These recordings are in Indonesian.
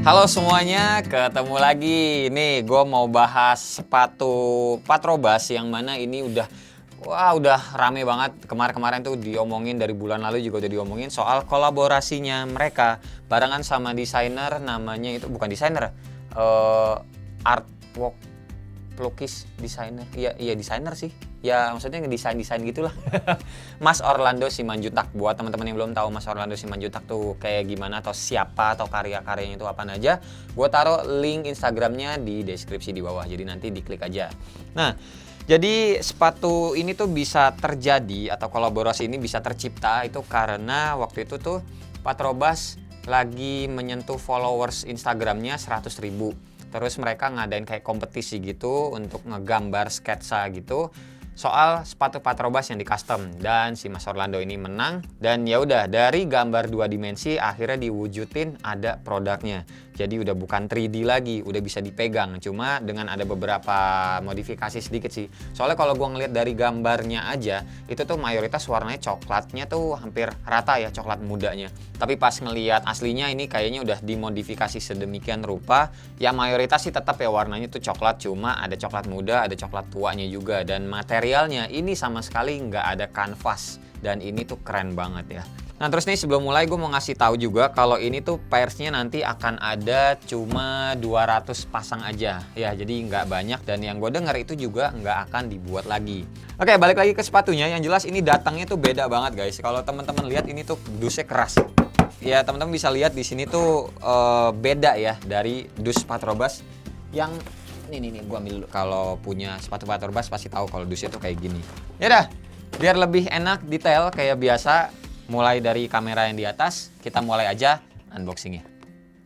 Halo semuanya, ketemu lagi. Nih, gue mau bahas sepatu Patrobas yang mana ini udah rame banget. Kemarin-kemarin tuh diomongin, dari bulan lalu juga udah diomongin soal kolaborasinya mereka barengan sama desainer, namanya itu bukan desainer, artwork pelukis desainer. Iya desainer sih. Ya maksudnya ngedesain gitulah. Mas Orlando Simanjuntak. Buat teman-teman yang belum tahu Mas Orlando Simanjuntak tuh kayak gimana atau siapa atau karya-karyanya itu apa aja, gue taruh link Instagramnya di deskripsi di bawah. Jadi nanti diklik aja. Nah, jadi sepatu ini tuh bisa terjadi atau kolaborasi ini bisa tercipta itu karena waktu itu tuh Patrobas lagi menyentuh followers Instagramnya 100.000. Terus mereka ngadain kayak kompetisi gitu untuk ngegambar sketsa gitu soal sepatu Patrobas yang di custom, dan si Mas Orlando ini menang. Dan ya udah, dari gambar 2 dimensi akhirnya diwujudin ada produknya. Jadi udah bukan 3D lagi, udah bisa dipegang, cuma dengan ada beberapa modifikasi sedikit sih. Soalnya kalau gua ngeliat dari gambarnya aja, itu tuh mayoritas warnanya coklatnya tuh hampir rata ya, coklat mudanya. Tapi pas ngeliat aslinya ini kayaknya udah dimodifikasi sedemikian rupa. Ya mayoritas sih tetap ya warnanya tuh coklat, cuma ada coklat muda, ada coklat tuanya juga. Dan materialnya ini sama sekali nggak ada kanvas, dan ini tuh keren banget ya. Nah terus nih, sebelum mulai gue mau ngasih tahu juga kalau ini tuh pairsnya nanti akan ada cuma 200 pasang aja ya, jadi nggak banyak, dan yang gue denger itu juga nggak akan dibuat lagi. Oke, balik lagi ke sepatunya. Yang jelas ini datangnya tuh beda banget guys. Kalau teman-teman lihat ini tuh dusnya keras ya, teman-teman bisa lihat di sini tuh beda ya dari dus Patrobas yang nih gue ambil dulu. Kalau punya sepatu Patrobas pasti tahu kalau dusnya tuh kayak gini. Ya udah, biar lebih enak detail kayak biasa, mulai dari kamera yang di atas, kita mulai aja unboxingnya.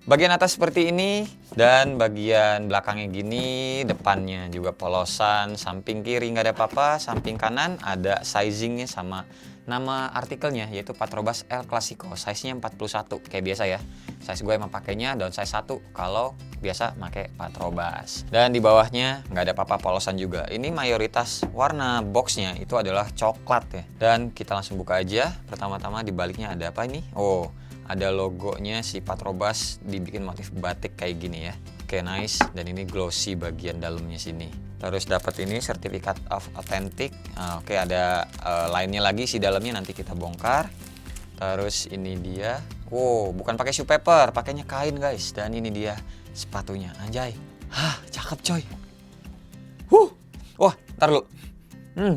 Bagian atas seperti ini, dan bagian belakangnya gini, depannya juga polosan, samping kiri nggak ada apa-apa, samping kanan ada sizingnya sama nama artikelnya, yaitu Patrobas El Clasico, size-nya 41, kayak biasa ya. Size gue emang pakainya down size 1 kalau biasa pakai Patrobas. Dan di bawahnya nggak ada apa-apa, polosan juga. Ini mayoritas warna boxnya itu adalah coklat ya. Dan kita langsung buka aja. Pertama-tama di baliknya ada apa ini? Oh, ada logonya si Patrobas dibikin motif batik kayak gini ya. Oke, nice. Dan ini glossy bagian dalamnya sini. Terus dapat ini sertifikat of authentic. Nah, oke, ada lainnya lagi si dalamnya, nanti kita bongkar. Terus ini dia. Wow, bukan pakai shoe paper, pakainya kain guys. Dan ini dia sepatunya, anjay. Hah, cakep coy. Wah, ntar lu.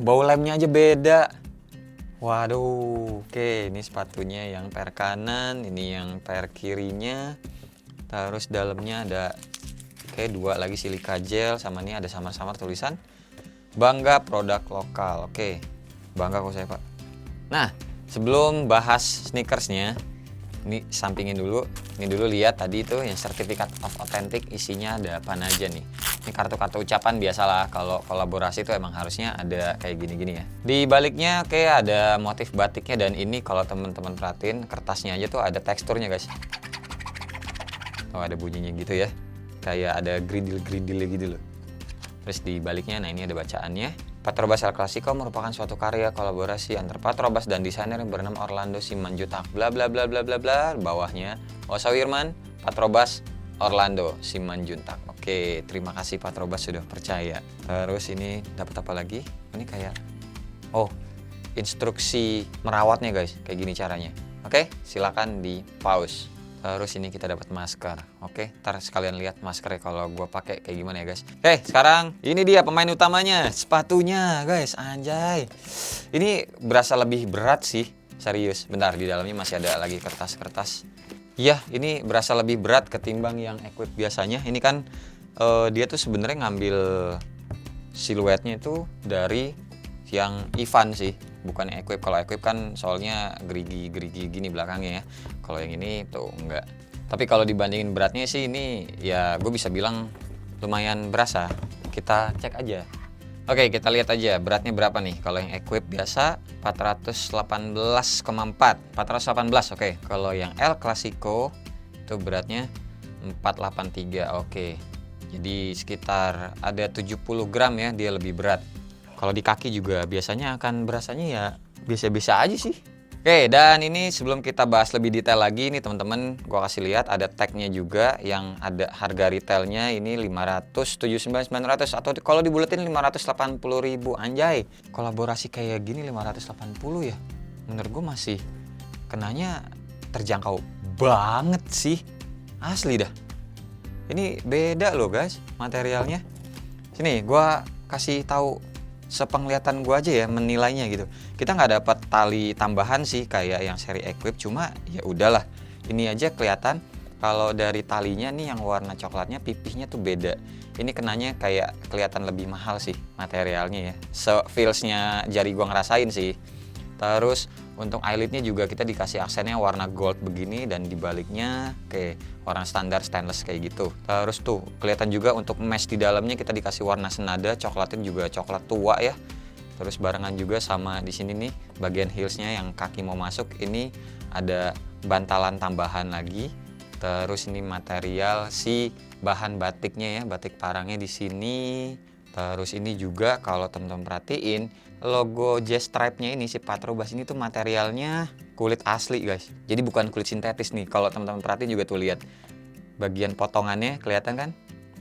Bau lemnya aja beda. Waduh, oke, ini sepatunya yang pair kanan, ini yang pair kirinya. Terus dalamnya ada oke, 2 lagi silika gel, sama ini ada samar-samar tulisan bangga produk lokal. Oke, bangga kok saya pak. Nah, sebelum bahas sneakersnya, ini sampingin dulu. Ini dulu lihat tadi itu yang sertifikat of authentic, isinya ada apa aja nih. Ini kartu-kartu ucapan, biasalah kalau kolaborasi itu emang harusnya ada kayak gini-gini ya. Di baliknya oke, ada motif batiknya, dan ini kalau teman-teman perhatiin kertasnya aja tuh ada teksturnya guys. Oh, ada bunyinya gitu ya. Kayak ada grindil-grindil gitu loh. Terus di baliknya, nah ini ada bacaannya. Patrobas El Clasico merupakan suatu karya kolaborasi antar Patrobas dan desainer yang bernama Orlando Simanjuntak. Bla bla bla bla bla bla. Bawahnya Osa Wirman, Patrobas, Orlando Simanjuntak. Oke, terima kasih Patrobas sudah percaya. Terus ini dapat apa lagi? Ini kayak instruksi merawatnya guys. Kayak gini caranya. Oke, silakan di pause. Terus ini kita dapat masker. Oke, ntar sekalian lihat maskernya kalau gue pakai kayak gimana ya guys. Oke, sekarang ini dia pemain utamanya, sepatunya guys, anjay. Ini berasa lebih berat sih, serius. Bentar, di dalamnya masih ada lagi kertas-kertas. Iya, ini berasa lebih berat ketimbang yang equip biasanya. Ini kan dia tuh sebenarnya ngambil siluetnya itu dari yang Ivan sih, bukan equip. Kalau equip kan soalnya gerigi gini belakangnya ya. Kalau yang ini tuh enggak. Tapi kalau dibandingin beratnya sih, ini ya gue bisa bilang lumayan berasa. Kita cek aja. Oke, kita lihat aja beratnya berapa nih. Kalau yang equip biasa 418,4. 418, oke. Kalau yang El Clasico itu beratnya 483. Oke. Jadi sekitar ada 70 gram ya, dia lebih berat. Kalau di kaki juga biasanya akan berasanya ya biasa-biasa aja sih. Oke, dan ini sebelum kita bahas lebih detail lagi nih teman-teman, gua kasih lihat ada tagnya juga yang ada harga retailnya ini 579.900 atau kalau dibuletin 580.000. Anjay, kolaborasi kayak gini 580 ya. Menurut gua masih kenanya terjangkau banget sih. Asli dah. Ini beda loh guys materialnya. Sini gua kasih tahu sepenglihatan gua aja ya menilainya gitu. Kita nggak dapat tali tambahan sih kayak yang seri Equip, cuma ya udahlah. Ini aja kelihatan kalau dari talinya nih yang warna coklatnya pipihnya tuh beda. Ini kenanya kayak kelihatan lebih mahal sih materialnya ya. Feelsnya jari gua ngerasain sih. Terus untuk eyelidnya juga kita dikasih aksennya warna gold begini dan dibaliknya kayak warna standar stainless kayak gitu. Terus tuh kelihatan juga untuk mesh di dalamnya kita dikasih warna senada, coklatnya juga coklat tua ya. Terus barengan juga sama di sini nih bagian heelsnya yang kaki mau masuk ini ada bantalan tambahan lagi. Terus ini material si bahan batiknya ya, batik parangnya di sini. Terus ini juga kalau teman-teman perhatiin logo jazz stripe-nya ini si Patrobas ini tuh materialnya kulit asli guys. Jadi bukan kulit sintetis nih. Kalau teman-teman perhatiin juga tuh lihat bagian potongannya kelihatan kan?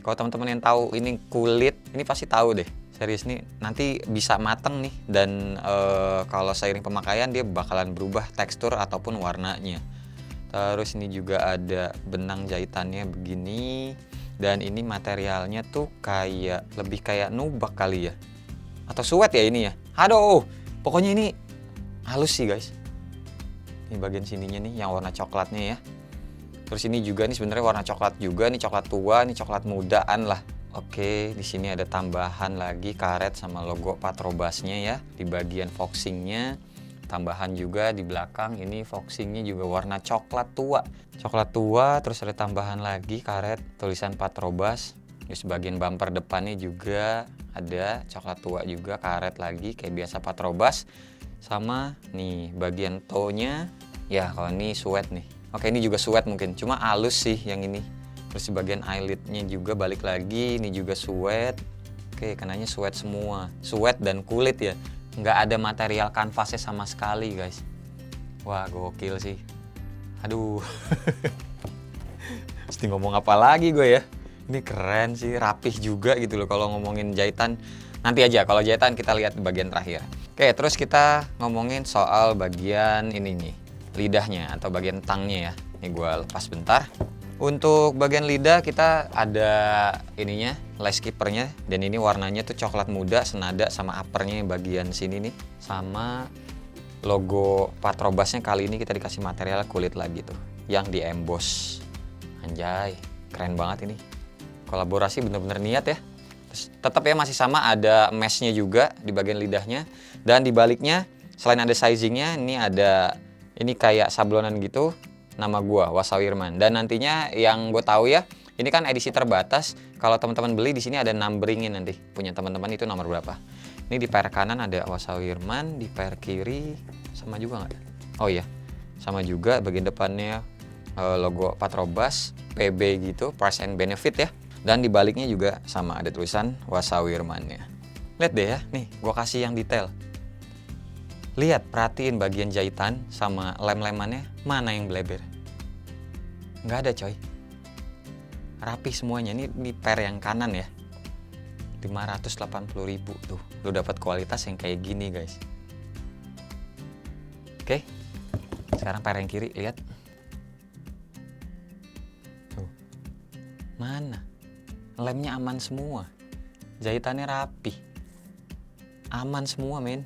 Kalau teman-teman yang tahu ini kulit, ini pasti tahu deh. Serius nih, nanti bisa mateng nih dan kalau seiring pemakaian dia bakalan berubah tekstur ataupun warnanya. Terus ini juga ada benang jahitannya begini dan ini materialnya tuh kayak lebih kayak nubak kali ya. Atau suet ya ini ya. Aduh, pokoknya ini halus sih guys. Ini bagian sininya nih yang warna coklatnya ya. Terus ini juga nih sebenarnya warna coklat juga, nih coklat tua, nih coklat mudaan lah. Oke, di sini ada tambahan lagi karet sama logo Patrobasnya ya di bagian foxingnya. Tambahan juga di belakang ini foxingnya juga warna coklat tua. Coklat tua, terus ada tambahan lagi karet tulisan Patrobas. Di sebagian bumper depannya juga ada coklat tua juga karet lagi kayak biasa Patrobas. Sama nih bagian toe-nya ya kalau ini suede nih. Oke, ini juga suede mungkin, cuma halus sih yang ini. Terus di bagian eyelidnya juga balik lagi, ini juga suede. Oke, kenanya suede semua, suede dan kulit ya. Nggak ada material kanvasnya sama sekali guys. Wah gokil sih. Aduh. Mesti ngomong apa lagi gue ya. Ini keren sih, rapih juga gitu loh kalau ngomongin jahitan. Nanti aja kalau jahitan kita lihat di bagian terakhir. Oke, terus kita ngomongin soal bagian ini nih, lidahnya atau bagian tangnya ya. Ini gue lepas bentar. Untuk bagian lidah kita ada ininya, lace keepernya, dan ini warnanya tuh coklat muda senada sama uppernya yang bagian sini nih, sama logo Patrobasnya kali ini kita dikasih material kulit lagi tuh, yang di emboss. Anjay, keren banget ini. Kolaborasi bener-bener niat ya. Terus, tetap ya masih sama ada meshnya juga di bagian lidahnya, dan di baliknya selain ada sizingnya, ini kayak sablonan gitu. Nama gua Wasawirman, dan nantinya yang gue tahu ya ini kan edisi terbatas. Kalau teman-teman beli di sini ada numberingin nanti punya teman-teman itu nomor berapa. Ini di pair kanan ada Wasawirman, di pair kiri sama juga nggak? Oh iya sama juga bagian depannya logo Patrobas PB gitu, price and benefit ya, dan di baliknya juga sama ada tulisan Wasawirmannya. Lihat deh ya nih gua kasih yang detail. Lihat, perhatiin bagian jahitan sama lem-lemannya, mana yang bleber? Nggak ada coy. Rapi semuanya, ini pair yang kanan ya. 580.000 tuh, lu dapat kualitas yang kayak gini guys. Oke, sekarang pair yang kiri, lihat. Tuh, mana? Lemnya aman semua, jahitannya rapi. Aman semua men.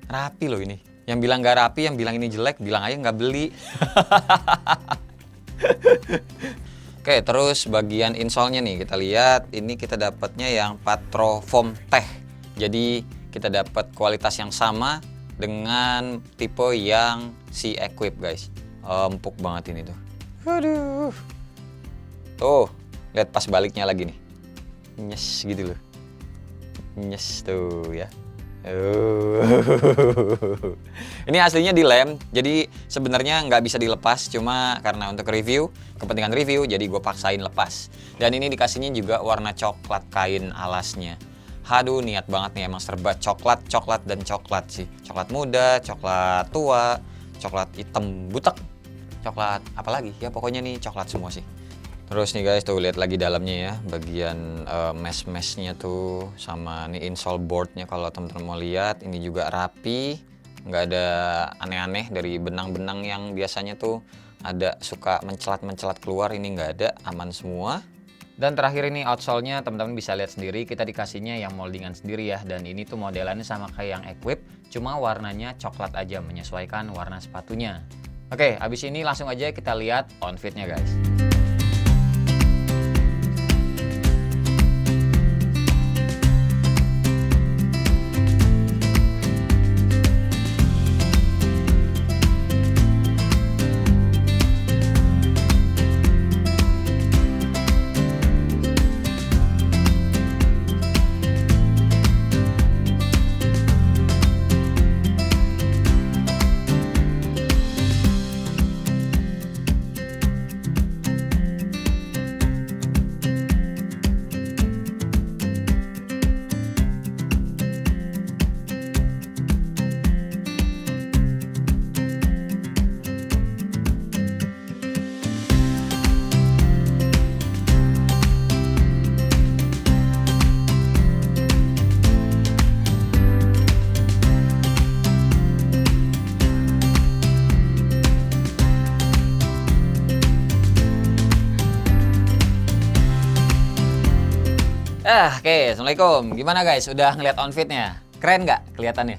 Rapi loh ini. Yang bilang gak rapi, yang bilang ini jelek, bilang aja nggak beli. Oke, terus bagian insole-nya nih kita lihat. Ini kita dapatnya yang Patrofoam Tech. Jadi kita dapat kualitas yang sama dengan tipe yang si Equip guys. Empuk banget ini tuh. Aduh. Tuh, lihat pas baliknya lagi nih. Nyes gitu loh. Nyes tuh ya. Ini aslinya dilem, jadi sebenarnya nggak bisa dilepas, cuma karena untuk review, kepentingan review, jadi gue paksain lepas. Dan ini dikasihnya juga warna coklat kain alasnya. Aduh, niat banget nih, emang serba coklat, coklat, dan coklat sih. Coklat muda, coklat tua, coklat hitam butek, coklat apa lagi? Ya pokoknya nih coklat semua sih. Terus nih guys, tuh lihat lagi dalamnya ya, bagian mesh-meshnya tuh sama nih insole boardnya. Kalau teman-teman mau lihat, ini juga rapi, nggak ada aneh-aneh dari benang-benang yang biasanya tuh ada suka mencelat-mencelat keluar. Ini nggak ada, aman semua. Dan terakhir ini outsole-nya teman-teman bisa lihat sendiri, kita dikasihnya yang moldingan sendiri ya. Dan ini tuh modelannya sama kayak yang Equip, cuma warnanya coklat aja, menyesuaikan warna sepatunya. Oke, abis ini langsung aja kita lihat on fit-nya guys. Oke, assalamualaikum. Gimana guys? Udah ngeliat on fit-nya? Keren nggak kelihatannya?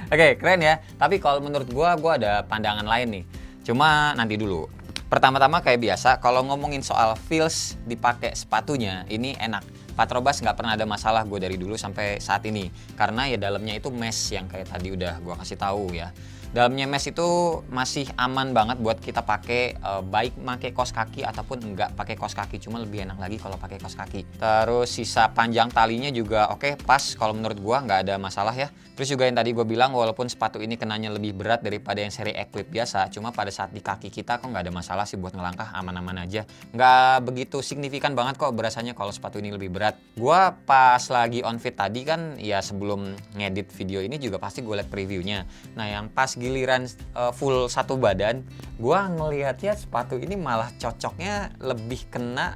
Oke, keren ya. Tapi kalau menurut gua ada pandangan lain nih. Cuma nanti dulu. Pertama-tama kayak biasa, kalau ngomongin soal feels dipakai sepatunya, ini enak. Patrobas nggak pernah ada masalah gue dari dulu sampai saat ini. Karena ya dalamnya itu mesh yang kayak tadi udah gua kasih tahu ya. Dalamnya mesh itu masih aman banget buat kita pakai, baik pakai kaos kaki ataupun enggak pakai kaos kaki, cuma lebih enak lagi kalau pakai kaos kaki. Terus sisa panjang talinya juga oke, pas kalau menurut gua nggak ada masalah ya. Terus juga yang tadi gue bilang, walaupun sepatu ini kenanya lebih berat daripada yang seri Equip biasa, cuma pada saat di kaki kita kok nggak ada masalah sih buat ngelangkah, aman-aman aja. Nggak begitu signifikan banget kok berasanya kalau sepatu ini lebih berat. Gua pas lagi on fit tadi kan, ya sebelum ngedit video ini juga pasti gue liat previewnya. Nah yang pas giliran full satu badan, gua ngelihatnya sepatu ini malah cocoknya lebih kena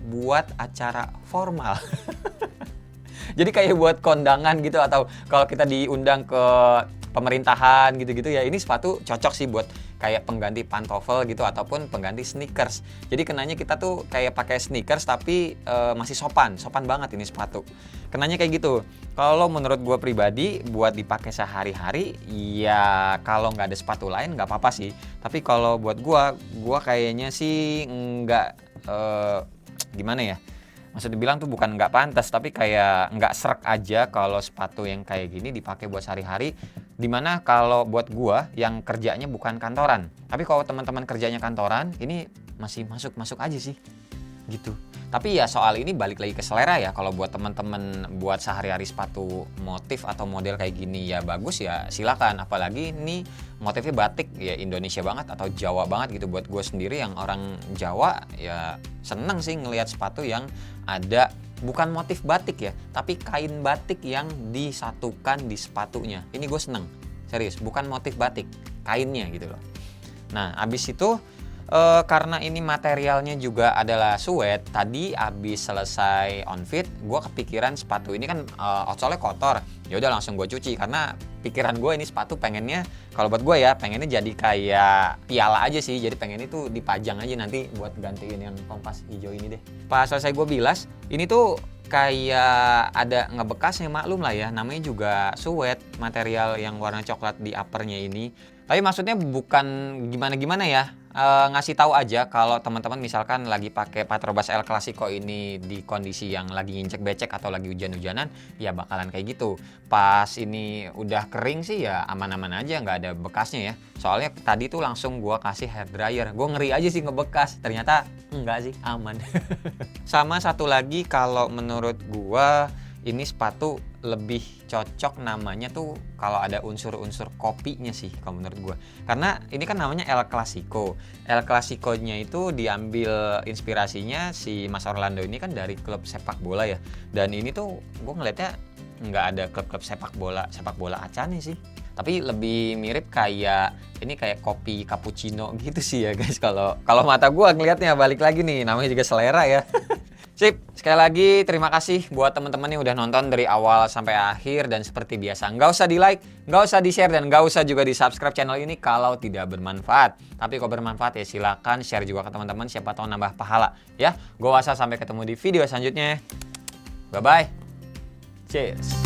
buat acara formal. Jadi kayak buat kondangan gitu, atau kalau kita diundang ke pemerintahan gitu-gitu ya, ini sepatu cocok sih buat kayak pengganti pantofel gitu ataupun pengganti sneakers. Jadi kenanya kita tuh kayak pakai sneakers tapi masih sopan banget ini sepatu. Kenanya kayak gitu. Kalau menurut gue pribadi buat dipakai sehari-hari ya kalau nggak ada sepatu lain nggak apa-apa sih. Tapi kalau buat gue kayaknya sih nggak gimana ya? Maksud dibilang tuh bukan nggak pantas, tapi kayak nggak srek aja kalau sepatu yang kayak gini dipakai buat sehari-hari. Dimana kalau buat gua yang kerjanya bukan kantoran, tapi kalau teman-teman kerjanya kantoran, ini masih masuk aja sih, gitu. Tapi ya soal ini balik lagi ke selera ya. Kalau buat teman-teman buat sehari-hari sepatu motif atau model kayak gini ya bagus ya silakan. Apalagi ini motifnya batik ya, Indonesia banget atau Jawa banget gitu. Buat gue sendiri yang orang Jawa ya seneng sih ngelihat sepatu yang ada bukan motif batik ya, tapi kain batik yang disatukan di sepatunya. Ini gue seneng, serius, bukan motif batik, kainnya gitu loh. Nah abis itu karena ini materialnya juga adalah suede, tadi abis selesai on fit, gue kepikiran sepatu ini kan outsole-nya kotor, ya udah langsung gue cuci karena pikiran gue ini sepatu pengennya, kalau buat gue ya pengennya jadi kayak piala aja sih, jadi pengen itu dipajang aja nanti buat gantiin yang kompas hijau ini deh. Pas selesai gue bilas, ini tuh kayak ada ngebekasnya, maklum lah ya, namanya juga suede, material yang warna coklat di uppernya ini. Tapi maksudnya bukan gimana-gimana ya, ngasih tahu aja kalau teman-teman misalkan lagi pakai Patrobas El Clasico ini di kondisi yang lagi nginjek becek atau lagi hujan-hujanan, ya bakalan kayak gitu. Pas ini udah kering sih ya aman-aman aja, nggak ada bekasnya ya. Soalnya tadi tuh langsung gua kasih hair dryer, gua ngeri aja sih ngebekas, ternyata enggak sih, aman. Sama satu lagi, kalau menurut gua ini sepatu lebih cocok namanya tuh kalau ada unsur-unsur kopinya sih kalau menurut gue. Karena ini kan namanya El Clasico. El Clasico-nya itu diambil inspirasinya si Mas Orlando ini kan dari klub sepak bola ya. Dan ini tuh gue ngeliatnya nggak ada klub-klub sepak bola acane sih. Tapi lebih mirip kayak ini kayak kopi cappuccino gitu sih ya guys. Kalau mata gue ngeliatnya, balik lagi nih, namanya juga selera ya. Sip, sekali lagi terima kasih buat teman-teman yang udah nonton dari awal sampai akhir. Dan seperti biasa, nggak usah di like, nggak usah di share, dan nggak usah juga di subscribe channel ini kalau tidak bermanfaat. Tapi kalau bermanfaat ya silakan share juga ke teman-teman, siapa tahu nambah pahala ya. Gue Wasa, sampai ketemu di video selanjutnya. Bye bye. Cheers.